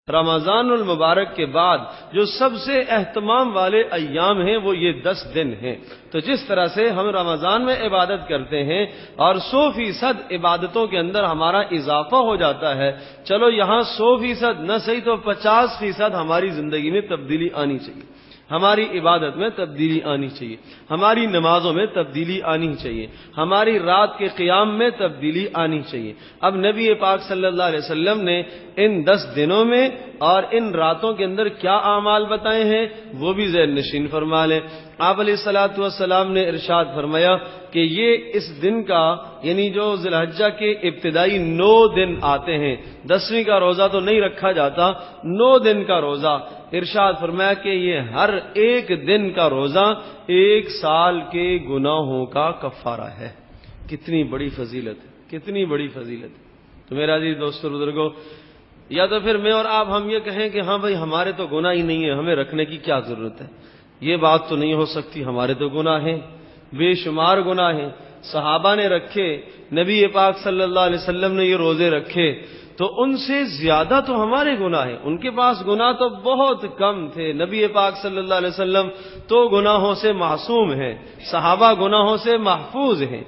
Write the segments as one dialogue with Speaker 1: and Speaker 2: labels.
Speaker 1: رمضان المبارک کے بعد جو سب سے اہتمام والے ایام ہیں وہ یہ 10 دن ہیں۔ تو جس طرح سے ہم رمضان میں عبادت کرتے ہیں اور 100% عبادتوں کے اندر ہمارا اضافہ ہو جاتا ہے، چلو یہاں 100% نہ صحیح تو 50% ہماری زندگی میں تبدیلی آنی چاہیے، ہماری عبادت میں تبدیلی آنی چاہیے، ہماری نمازوں میں تبدیلی آنی چاہیے، ہماری رات کے قیام میں تبدیلی آنی چاہیے۔ اب نبی پاک صلی اللہ علیہ وسلم نے ان 10 دنوں میں اور ان راتوں کے اندر کیا اعمال بتائے ہیں وہ بھی ذہن نشین فرما لیں۔ آپ علیہ الصلوۃ والسلام نے ارشاد فرمایا کہ یہ اس دن کا یعنی جو ذی الحجہ کے ابتدائی 9 دن آتے ہیں، 10ویں کا روزہ تو نہیں رکھا جاتا، 9 دن کا روزہ، ارشاد فرمایا کہ یہ ہر ایک دن کا روزہ 1 سال کے گناہوں کا کفارہ ہے۔ کتنی بڑی فضیلت ہے، کتنی بڑی فضیلت ہے۔ تو میرا عزیز دوستو بزرگو، یا تو پھر میں اور آپ ہم یہ کہیں کہ ہاں بھائی ہمارے تو گناہ ہی نہیں ہے، ہمیں رکھنے کی کیا ضرورت ہے، یہ بات تو نہیں ہو سکتی، ہمارے تو گناہ ہیں، بے شمار گناہ ہیں۔ صحابہ نے رکھے، نبی پاک صلی اللہ علیہ وسلم نے یہ روزے رکھے، تو ان سے زیادہ تو ہمارے گناہ ہیں، ان کے پاس گناہ تو بہت کم تھے۔ نبی پاک صلی اللہ علیہ وسلم تو گناہوں سے معصوم ہیں، صحابہ گناہوں سے محفوظ ہیں،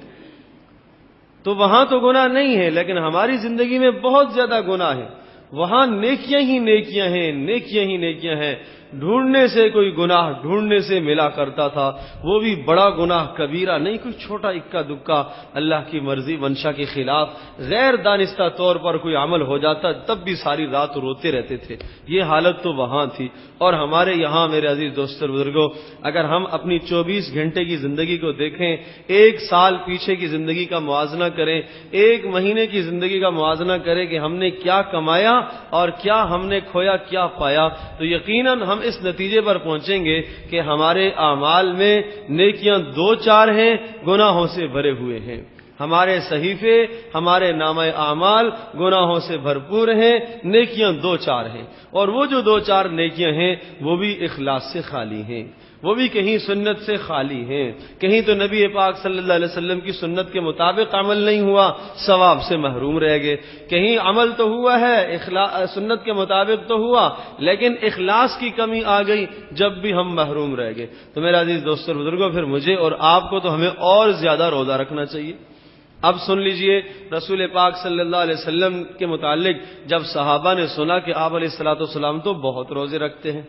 Speaker 1: تو وہاں تو گناہ نہیں ہے، لیکن ہماری زندگی میں بہت زیادہ گناہ ہیں، وہاں نیکیاں ہی نیکیاں ہیں، نیکیاں ہی نیکیاں ہیں۔ ڈھونڈنے سے کوئی گناہ ڈھونڈنے سے ملا کرتا تھا، وہ بھی بڑا گناہ کبیرہ نہیں، کوئی چھوٹا اکا دکا اللہ کی مرضی منشا کے خلاف غیر دانستہ طور پر کوئی عمل ہو جاتا تب بھی ساری رات روتے رہتے تھے۔ یہ حالت تو وہاں تھی، اور ہمارے یہاں میرے عزیز دوستو بزرگوں، اگر ہم اپنی 24 گھنٹے کی زندگی کو دیکھیں، 1 سال پیچھے کی زندگی کا موازنہ کریں، 1 مہینے کی زندگی کا موازنہ کریں کہ ہم نے کیا کمایا اور کیا ہم نے کھویا، کیا پایا، تو یقیناً ہم اس نتیجے پر پہنچیں گے کہ ہمارے اعمال میں نیکیاں 2-4 ہیں، گناہوں سے بھرے ہوئے ہیں۔ ہمارے صحیفے، ہمارے نامہ اعمال گناہوں سے بھرپور ہیں، نیکیاں 2-4 ہیں، اور وہ جو 2-4 نیکیاں ہیں وہ بھی اخلاص سے خالی ہیں، وہ بھی کہیں سنت سے خالی ہیں، کہیں تو نبی پاک صلی اللہ علیہ وسلم کی سنت کے مطابق عمل نہیں ہوا، ثواب سے محروم رہ گئے، کہیں عمل تو ہوا ہے سنت کے مطابق تو ہوا لیکن اخلاص کی کمی آ گئی، جب بھی ہم محروم رہ گئے۔ تو میرا عزیز دوستو بزرگوں، پھر مجھے اور آپ کو تو ہمیں اور زیادہ روزہ رکھنا چاہیے۔ اب سن لیجئے، رسول پاک صلی اللہ علیہ وسلم کے متعلق جب صحابہ نے سنا کہ آپ علیہ الصلوۃ والسلام تو بہت روزے رکھتے ہیں،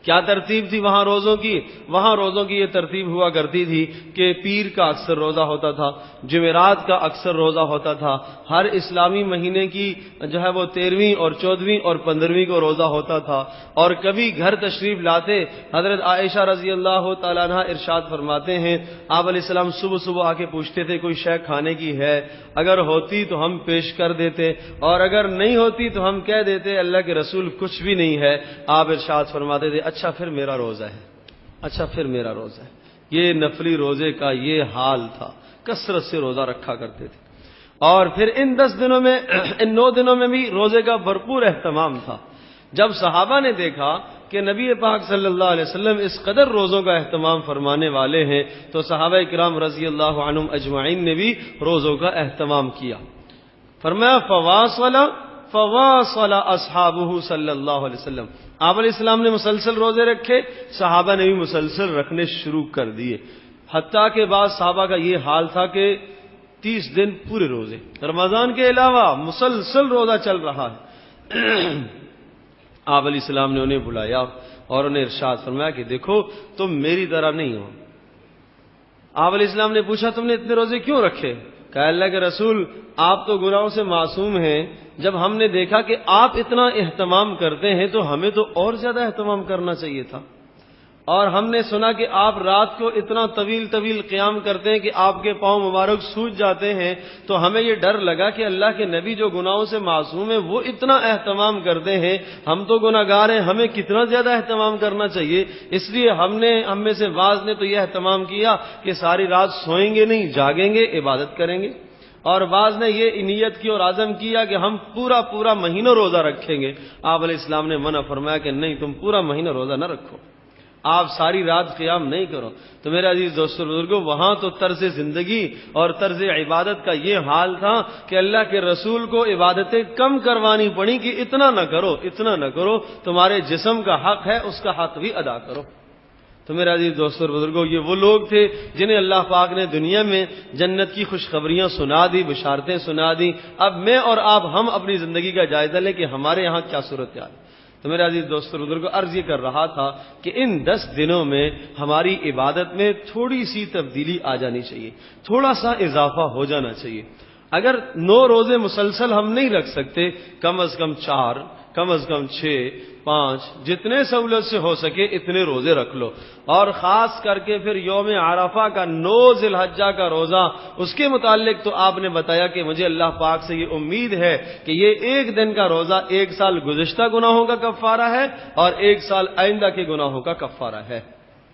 Speaker 1: کیا ترتیب تھی وہاں روزوں کی؟ وہاں روزوں کی یہ ترتیب ہوا کرتی تھی کہ پیر کا اکثر روزہ ہوتا تھا، جمعرات کا اکثر روزہ ہوتا تھا، ہر اسلامی مہینے کی جو ہے وہ 13ویں اور 14ویں اور 15ویں کو روزہ ہوتا تھا، اور کبھی گھر تشریف لاتے حضرت عائشہ رضی اللہ تعالیٰ عنہ ارشاد فرماتے ہیں، آپ علیہ السلام صبح صبح آ کے پوچھتے تھے کوئی شے کھانے کی ہے، اگر ہوتی تو ہم پیش کر دیتے، اور اگر نہیں ہوتی تو ہم کہہ دیتے اللہ کے رسول کچھ بھی نہیں ہے۔ آپ ارشاد فرماتے تھے اچھا پھر میرا روزہ ہے، اچھا پھر میرا روزہ ہے۔ یہ نفلی روزے کا یہ حال تھا، کثرت سے روزہ رکھا کرتے تھے، اور پھر ان 10 دنوں میں، ان 9 دنوں میں بھی روزے کا بھرپور اہتمام تھا۔ جب صحابہ نے دیکھا کہ نبی پاک صلی اللہ علیہ وسلم اس قدر روزوں کا اہتمام فرمانے والے ہیں، تو صحابہ کرام رضی اللہ عنہم اجمعین نے بھی روزوں کا اہتمام کیا۔ فرمایا فواصل اصحابہ صلی اللہ علیہ وسلم، آپ علیہ السلام نے مسلسل روزے رکھے، صحابہ نے بھی مسلسل رکھنے شروع کر دیے، حتیٰ کہ بعض صحابہ کا یہ حال تھا کہ 30 دن پورے روزے، رمضان کے علاوہ مسلسل روزہ چل رہا ہے۔ آپ علیہ السلام نے انہیں بلایا اور انہیں ارشاد فرمایا کہ دیکھو تم میری طرح نہیں ہو۔ آپ علیہ السلام نے پوچھا تم نے اتنے روزے کیوں رکھے؟ کہا اللہ کے رسول آپ تو گناہوں سے معصوم ہیں، جب ہم نے دیکھا کہ آپ اتنا اہتمام کرتے ہیں تو ہمیں تو اور زیادہ اہتمام کرنا چاہیے تھا، اور ہم نے سنا کہ آپ رات کو اتنا طویل طویل قیام کرتے ہیں کہ آپ کے پاؤں مبارک سوج جاتے ہیں، تو ہمیں یہ ڈر لگا کہ اللہ کے نبی جو گناہوں سے معصوم ہیں وہ اتنا اہتمام کرتے ہیں، ہم تو گناہگار ہیں، ہمیں کتنا زیادہ اہتمام کرنا چاہیے۔ اس لیے ہم میں سے بعض نے تو یہ اہتمام کیا کہ ساری رات سوئیں گے نہیں، جاگیں گے، عبادت کریں گے، اور بعض نے یہ نیت کی اور عزم کیا کہ ہم پورا مہینہ روزہ رکھیں گے۔ آپ علیہ السلام نے منع فرمایا کہ نہیں، تم پورا مہینہ روزہ نہ رکھو، آپ ساری رات قیام نہیں کرو. تو میرے عزیز دوستو بزرگوں، وہاں تو طرز زندگی اور طرز عبادت کا یہ حال تھا کہ اللہ کے رسول کو عبادتیں کم کروانی پڑی کہ اتنا نہ کرو، تمہارے جسم کا حق ہے اس کا حق بھی ادا کرو. تو میرے عزیز دوستو بزرگوں، یہ وہ لوگ تھے جنہیں اللہ پاک نے دنیا میں جنت کی خوشخبریاں سنا دی، بشارتیں سنا دی. اب میں اور آپ ہم اپنی زندگی کا جائزہ لیں کہ ہمارے یہاں کیا صورتحال ہے. تو میرے عزیز دوستو بزرگوں، عرض یہ کر رہا تھا کہ ان 10 دنوں میں ہماری عبادت میں تھوڑی سی تبدیلی آ جانی چاہیے، تھوڑا سا اضافہ ہو جانا چاہیے. اگر 9 روزے مسلسل ہم نہیں رکھ سکتے، کم از کم 4، کم از کم 6، 5، جتنے سہولت سے ہو سکے اتنے روزے رکھ لو. اور خاص کر کے پھر یوم عرفہ کا 9 ذی الحجہ کا روزہ، اس کے متعلق تو آپ نے بتایا کہ مجھے اللہ پاک سے یہ امید ہے کہ یہ ایک دن کا روزہ 1 سال گزشتہ گناہوں کا کفارہ ہے اور 1 سال آئندہ کے گناہوں کا کفارہ ہے.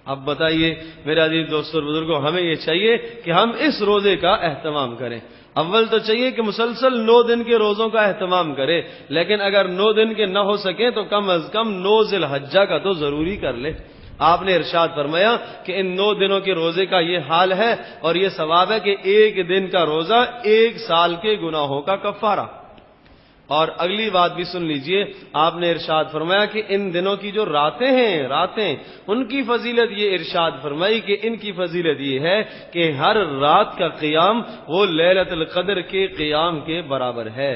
Speaker 1: اب بتائیے میرے عزیز دوستو بزرگوں، ہمیں یہ چاہیے کہ ہم اس روزے کا اہتمام کریں. اول تو چاہیے کہ مسلسل 9 دن کے روزوں کا اہتمام کرے، لیکن اگر 9 دن کے نہ ہو سکیں تو کم از کم 9 ذی الحجہ کا تو ضروری کر لے. آپ نے ارشاد فرمایا کہ ان 9 دنوں کے روزے کا یہ حال ہے اور یہ ثواب ہے کہ 1 دن کا روزہ 1 سال کے گناہوں کا کفارہ. اور اگلی بات بھی سن لیجئے، آپ نے ارشاد فرمایا کہ ان دنوں کی جو راتیں ان کی فضیلت یہ ارشاد فرمائی کہ ان کی فضیلت یہ ہے کہ ہر رات کا قیام وہ لیلۃ القدر کے قیام کے برابر ہے.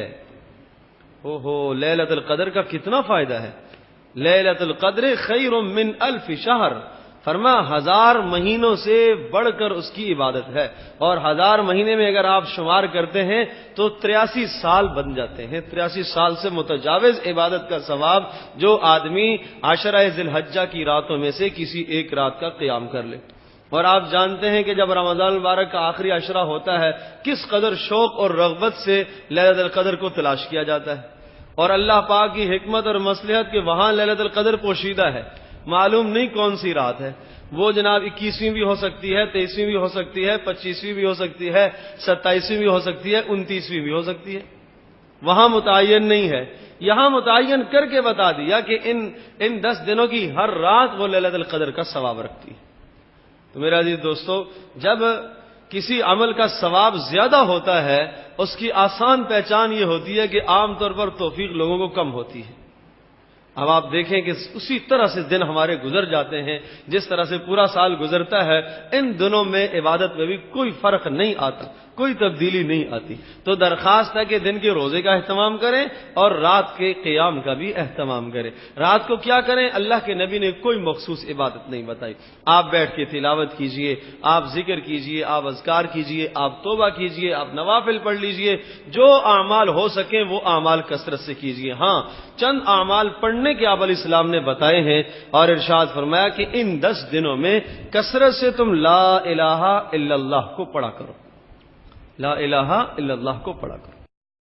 Speaker 1: لیلۃ القدر کا کتنا فائدہ ہے. لیلۃ القدر خیر من 1000 شہر، فرما 1000 مہینوں سے بڑھ کر اس کی عبادت ہے. اور 1000 مہینے میں اگر آپ شمار کرتے ہیں تو 83 سال بن جاتے ہیں. 83 سال سے متجاوز عبادت کا ثواب جو آدمی عشرہ ذی الحجہ کی راتوں میں سے کسی ایک رات کا قیام کر لے. اور آپ جانتے ہیں کہ جب رمضان المبارک کا آخری عشرہ ہوتا ہے کس قدر شوق اور رغبت سے لیلۃ القدر کو تلاش کیا جاتا ہے. اور اللہ پاک کی حکمت اور مصلحت کہ وہاں لیلۃ القدر پوشیدہ ہے. معلوم نہیں کون سی رات ہے، وہ جناب 21ویں بھی ہو سکتی ہے، 23ویں بھی ہو سکتی ہے، 25ویں بھی ہو سکتی ہے، 27ویں بھی ہو سکتی ہے، 29ویں بھی ہو سکتی ہے. وہاں متعین نہیں ہے، یہاں متعین کر کے بتا دیا کہ ان 10 دنوں کی ہر رات وہ لیلۃ القدر کا ثواب رکھتی ہے. تو میرے عزیز دوستو، جب کسی عمل کا ثواب زیادہ ہوتا ہے اس کی آسان پہچان یہ ہوتی ہے کہ عام طور پر توفیق لوگوں کو کم ہوتی ہے. اب آپ دیکھیں کہ اسی طرح سے دن ہمارے گزر جاتے ہیں جس طرح سے پورا سال گزرتا ہے، ان دنوں میں عبادت میں بھی کوئی فرق نہیں آتا، کوئی تبدیلی نہیں آتی. تو درخواست ہے کہ دن کے روزے کا اہتمام کریں اور رات کے قیام کا بھی اہتمام کریں. رات کو کیا کریں؟ اللہ کے نبی نے کوئی مخصوص عبادت نہیں بتائی. آپ بیٹھ کے تلاوت کیجئے، آپ ذکر کیجئے، آپ اذکار کیجئے، آپ توبہ کیجئے، آپ نوافل پڑھ لیجئے، جو اعمال ہو سکیں وہ اعمال کثرت سے کیجئے. ہاں، چند اعمال پڑھنے کے آپ علیہ السلام نے بتائے ہیں اور ارشاد فرمایا کہ ان 10 دنوں میں کثرت سے تم لا الہ الا اللہ کو پڑھا کرو. لا الہ الا اللہ کو پڑھا کرو.